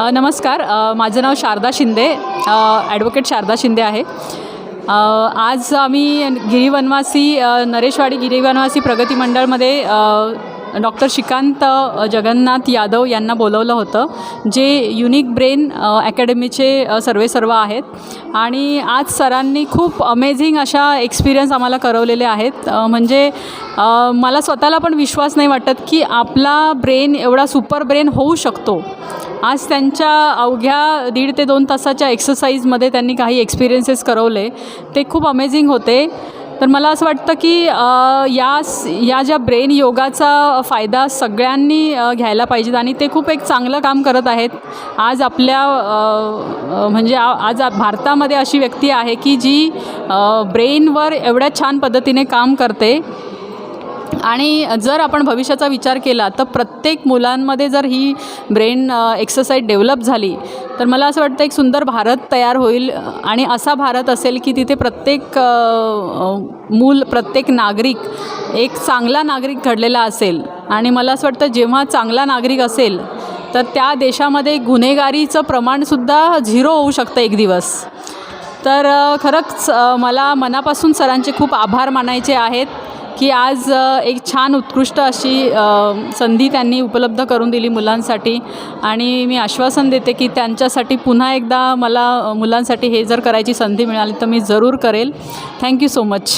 नमस्कार. माझं नाव शारदा शिंदे, ॲडव्होकेट शारदा शिंदे आहे. आज आम्ही गिरीवनवासी नरेशवाडी गिरीवनवासी प्रगती मंडळमध्ये डॉक्टर श्रीकांत जगन्नाथ यादव यांना बोलवलं होतं, जे युनिक ब्रेन अकॅडमीचे सर्वेसर्वा आहेत. आणि आज सरांनी खूप अमेझिंग अशा एक्सपिरियन्स आम्हाला करवलेले आहेत. म्हणजे मला स्वतःला पण विश्वास नाही वाटत की आपला ब्रेन एवढा सुपर ब्रेन होऊ शकतो. आज त्यांच्या अवघ्या 1.5 ते 2 तासाच्या एक्सरसाइजमध्ये त्यांनी काही एक्सपिरियन्सेस करवले, ते खूप अमेझिंग होते. तर मला असं वाटतं की या ज्या ब्रेन योगाचा फायदा सगळ्यांनी घ्यायला पाहिजेत आणि ते खूप एक चांगलं काम करत आहेत. आज आपल्या म्हणजे आज भारतामध्ये अशी व्यक्ती आहे की जी ब्रेनवर एवढ्या छान पद्धतीने काम करते. आणि जर आपण भविष्याचा विचार केला तर प्रत्येक मुलांमध्ये जर ही ब्रेन एक्सरसाइज डेव्हलप झाली तर मला असं वाटतं एक सुंदर भारत तयार होईल. आणि असा भारत असेल की तिथे प्रत्येक मूल, प्रत्येक नागरिक एक चांगला नागरिक घडलेला असेल. आणि मला असं वाटतं जेव्हा चांगला नागरिक असेल तर त्या देशामध्ये गुन्हेगारीचं प्रमाणसुद्धा 0 होऊ शकतं एक दिवस. तर खरंच मला मनापासून सरांचे खूप आभार मानायचे आहेत की आज एक छान उत्कृष्ट अशी संधी त्यांनी उपलब्ध करून दिली मुलांसाठी. आणि मी आश्वासन देते की त्यांच्यासाठी पुन्हा एकदा मला मुलांसाठी हे जर करायची संधी मिळाली तर मी जरूर करेल. Thank you so much.